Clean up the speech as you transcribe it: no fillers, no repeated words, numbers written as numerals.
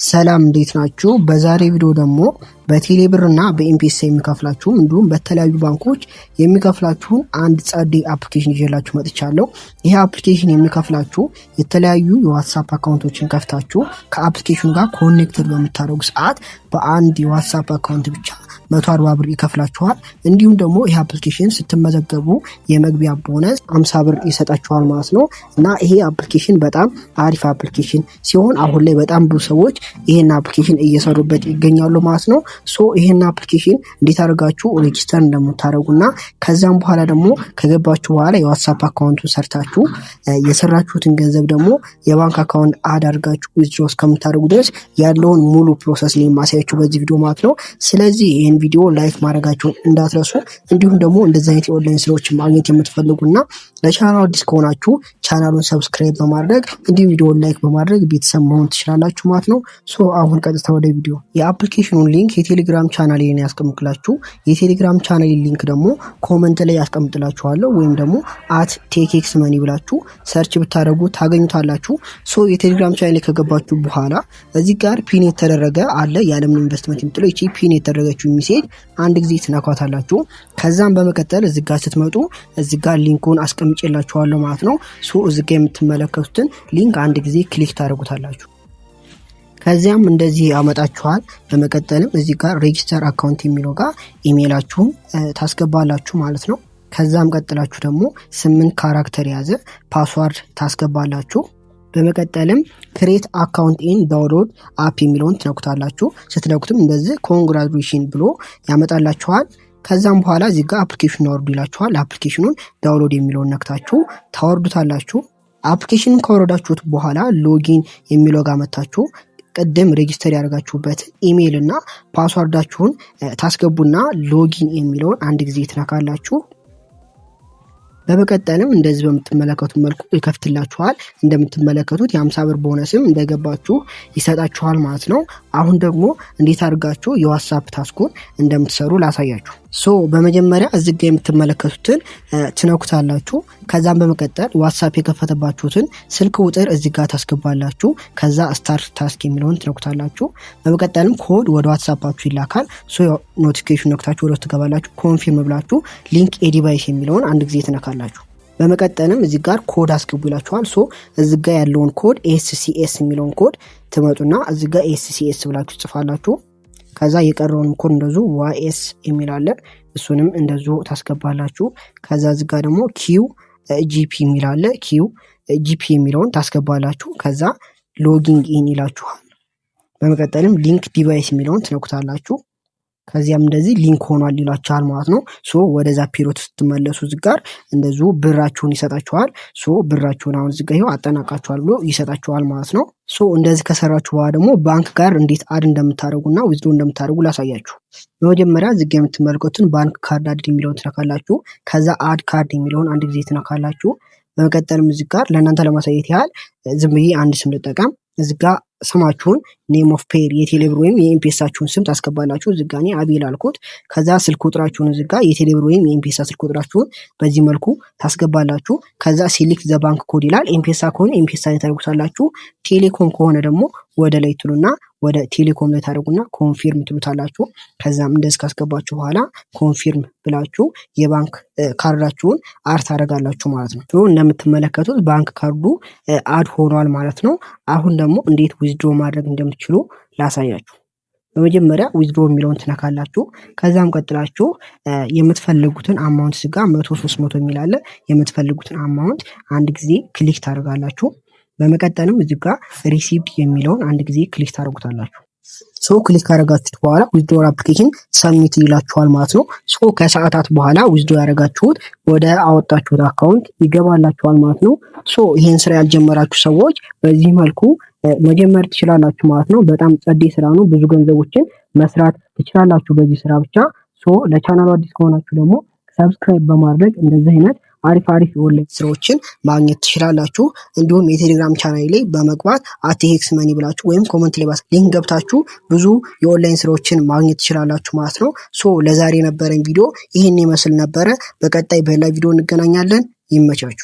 ሰላም እንዴት ናችሁ? በዛሬ ቪዲዮ ደግሞ በቴሌብር እና በኤምፔሳ የሚከፍላችሁም እንዲሁም በተለያዩ ባንኮች የሚከፍላችሁን አንድ ጸዴ አፕሊኬሽን ይዤላችሁ መጥቻለሁ። ይሄ አፕሊኬሽን የሚከፍላችሁ የተለያዩ የዋትስአፕ አካውንቶችን ከፍታችሁ ከአፕሊኬሽኑ ጋር ኮኔክትድ በምታደርጉ ሰዓት በአንድ የዋትስአፕ አካውንት ብቻ 140 ብር ይከፍላችኋል። እንዲሁም ደግሞ ይሄ አፕሊኬሽን ስትመዘገቡ የመግቢያ ቦነስ 50 ብር ይሰጣችኋል ማለት ነው። እና ይሄ አፕሊኬሽን በጣም አሪፍ አፕሊኬሽን ሲሆን አሁን ላይ በጣም ብዙ ሰዎች ይሄን አፕሊኬሽን እየሰሩበት ይገኛሉ ማለት ነው። ይሄን አፕሊኬሽን እንዴት አድርጋችሁ ሬጂስተር እንደምታደርጉና ከዛም በኋላ ደግሞ ከገባችሁ በኋላ የዋትስአፕ አካውንቱን ሰርታችሁ የሰራችሁትን ገንዘብ ደግሞ የባንክ አካውንት አድ አድርጋችሁ ዊዝድሮው እስከምታደርጉ ድረስ ያለውን ሙሉ ፕሮሰስ ላይ ማሳያችሁ በዚህ ቪዲዮ ማለት ነው። ስለዚህ ይሄን ቪዲዮ ላይክ ማድረጋችሁን እንዳትረሱ። እንዲሁም ደግሞ እንደዚህ አይነት የኦንላይን ስራዎችን ማግኘት የምትፈልጉና ለቻናሉ አዲስ ከሆናችሁ ቻናሉን ሰብስክራይብ በማድረግ እንዲሁም ቪዲዮውን ላይክ በማድረግ ቤተሰብ መሆን ትችላላችሁ ማለት ነው። አሁን ቀጥታ ወደ ቪዲዮ። የአፕሊኬሽኑን ሊንክ የቴሌግራም ቻናሌ ላይ ያስቀምጥላችሁ። የቴሌግራም ቻናሌ ሊንክ ደግሞ ኮሜንት ላይ ያስቀምጥላችኋለሁ ወይም ደግሞ @ቴክኤክስመኒ ብላችሁ ሰርች ብታደርጉ ታገኙታላችሁ። የቴሌግራም ቻናሌ ከገባችሁ በኋላ እዚህ ጋር ፒን የተደረገ አለ ያለምንም ኢንቨስትመንት የምትለው እቺ ፒን የተደረገችው ሜሴጅ አንድ ጊዜ ትነካታላችሁ። ከዛም በመቀጠል እዚህ ጋር ስትመጡ እዚህ ጋር ሊንኩን አስቀምጬላችኋለሁ ማለት ነው። እዚህ ጋር የምትመለከቱትን ሊንክ አንድ ጊዜ ክሊክ ታደርጉታላችሁ። ከዚያም እንደዚህ ያመጣችኋል። በመቀጠልም እዚህ ጋር ሬጂስተር አካውንት የሚለው ጋር ኢሜይላችሁን ታስገባላችሁ ማለት ነው። ከዛም ቀጥላችሁ ደግሞ 8 ካራክተር የያዘ ፓስዋርድ ታስገባላችሁ። በመቀጠልም ክሬት አካውንት ኢን ዳውንሎድ አፕ የሚለውን ትነኩታላችሁ። ስትነኩትም እንደዚህ ኮንግራቹሌሽን ብሎ ያመጣላችኋል። ከዛም በኋላ እዚህ ጋር አፕሊኬሽኑን አውርዱ ይላችኋል። አፕሊኬሽኑን ዳውንሎድ የሚለውን ነክታችሁ ታወርዱታላችሁ። አፕሊኬሽኑን ካወረዳችሁት በኋላ ሎጊን የሚለው ጋር መታችሁ ቅድም ሬጂስተር ያደርጋችሁበት ኢሜይል እና ፓስዋርዳችሁን ታስገቡና ሎጊን የሚለውን አንድ ጊዜ ትነካላችሁ። በመቀጠልም እንደዚህ በምትመለከቱት መልኩ ይከፍትላችኋል። እንደምትመለከቱት የ50 ብር ቦነስም እንደገባችሁ ይሰጣችኋል ማለት ነው። አሁን ደግሞ እንዴት አድርጋችሁ የዋትስአፕ ታስኩን እንደምትሰሩ ላሳያችሁ። በመጀመሪያ እዚህ ጋር የምትመለከቱትን ትነኩታላችሁ። ከዛም በመቀጠል ዋትስአፕ የከፈተባችሁትን ስልክ ቁጥር እዚህ ጋር ታስገባላችሁ። ከዛ ስታርት ታስክ የሚለውን ትነኩታላችሁ። በመቀጠልም ኮድ ወደ ዋትስአፓችሁ ይላካል። ኖቲፊኬሽን ነክታችሁ ወደ ውስጥ ትገባላችሁ። ኮንፊርም ብላችሁ ሊንክ ኤዲቫይስ የሚለውን አንድ ጊዜ ትነካላችሁ። በመቀጠልም እዚህ ጋር ኮድ አስገቡ ይላችኋል። እዚህ ጋር ያለውን ኮድ ኤስሲኤስ የሚለውን ኮድ ትመጡና እዚህ ጋር ኤስሲኤስ ብላችሁ ጽፋላችሁ። ከዛ የቀረውን ኮድ እንደዙ ዋኤስ የሚል አለ እሱንም እንደዙ ታስገባላችሁ። ከዛ እዚህ ጋር ደግሞ ኪው ጂፒ የሚል አለ ኪው ጂፒ የሚለውን ታስገባላችሁ። ከዛ ሎጊንግ ኢን ይላችኋል። በመቀጠልም ሊንክ ዲቫይስ የሚለውን ትነኩታላችሁ። ከዚያም እንደዚህ ሊንክ ሆኗል ይላችኋል ማለት ነው። ወደዛ ፒሮት ስትመለሱ እዚህ ጋር እንደዚሁ ብራችሁን ይሰጣችኋል። ብራችሁን አሁን እዚህ ጋር ይኸው አጠናቃችኋል ብሎ ይሰጣችኋል ማለት ነው። እንደዚህ ከሰራችሁ በኋላ ደግሞ ባንክ ጋር እንዴት አድ እንደምታደርጉና ዊዝድሮ እንደምታደርጉ ላሳያችሁ። በመጀመሪያ እዚህ ጋር የምትመለከቱትን ባንክ ካርድ አድ የሚለውን ትነካላችሁ። ከዛ አድ ካርድ የሚለውን አንድ ጊዜ ትነካላችሁ። በመቀጠልም እዚህ ጋር ለእናንተ ለማሳየት ያህል ዝም ብዬ አንድ ስም ልጠቀም። እዚህ ጋር ስማችሁን ኔም ኦፍ ፔር የቴሌብር ወይም የኤምፔሳችሁን ስም ታስገባላችሁ። እዚህ ጋር እኔ አቤል አልኩት። ከዛ ስልክ ቁጥራችሁን እዚህ ጋር የቴሌብር ወይም የኤምፔሳ ስልክ ቁጥራችሁን በዚህ መልኩ ታስገባላችሁ። ከዛ ሴሌክት ዘ ባንክ ኮድ ይላል። ኤምፔሳ ከሆነ ኤምፔሳ ላይ ታደርጉታላችሁ። ቴሌኮም ከሆነ ደግሞ ወደ ላይ ትሉና ወደ ቴሌኮም ላይ ታደርጉና ኮንፊርም ትሉታላችሁ። ከዛም እንደዚህ ካስገባችሁ በኋላ ኮንፊርም ብላችሁ የባንክ ካርዳችሁን አድ ታደርጋላችሁ ማለት ነው። እንደምትመለከቱት ባንክ ካርዱ አድ ሆኗል ማለት ነው። አሁን ደግሞ እንዴት ዊዝድሮ ማድረግ እንደምትችሉ ላሳያችሁ። በመጀመሪያ ዊዝድሮ የሚለውን ትነካላችሁ። ከዛም ቀጥላችሁ የምትፈልጉትን አማውንት ስጋ 100-300 የሚል አለ። የምትፈልጉትን አማውንት አንድ ጊዜ ክሊክ ታደርጋላችሁ። በመቀጠልም እዚህ ጋር ሪሲቭድ የሚለውን አንድ ጊዜ ክሊክ ታደርጉታላችሁ። ክሊክ ካደረጋችሁት በኋላ ዊዝድሮ አፕሊኬሽን ሰብሚት ይላችኋል ማለት ነው። ከሰዓታት በኋላ ዊዝድሮ ያደረጋችሁት ወደ አወጣችሁት አካውንት ይገባላችኋል ማለት ነው። ይሄን ስራ ያልጀመራችሁ ሰዎች በዚህ መልኩ መጀመር ትችላላችሁ ማለት ነው። በጣም ጸዴ ስራ ነው። ብዙ ገንዘቦችን መስራት ትችላላችሁ በዚህ ስራ ብቻ። ለቻናሉ አዲስ ከሆናችሁ ደግሞ ሰብስክራይብ በማድረግ እንደዚህ አይነት አሪፍ የኦንላይን ስራዎችን ማግኘት ትችላላችሁ። እንዲሁም የቴሌግራም ቻናል ላይ በመግባት @ቴክኤክስመኒ ብላችሁ ወይም ኮሜንት ላይ ሊንክ ገብታችሁ ብዙ የኦንላይን ስራዎችን ማግኘት ትችላላችሁ ማለት ነው። ለዛሬ የነበረን ቪዲዮ ይህን ይመስል ነበረ። በቀጣይ በሌላ ቪዲዮ እንገናኛለን። ይመቻችሁ።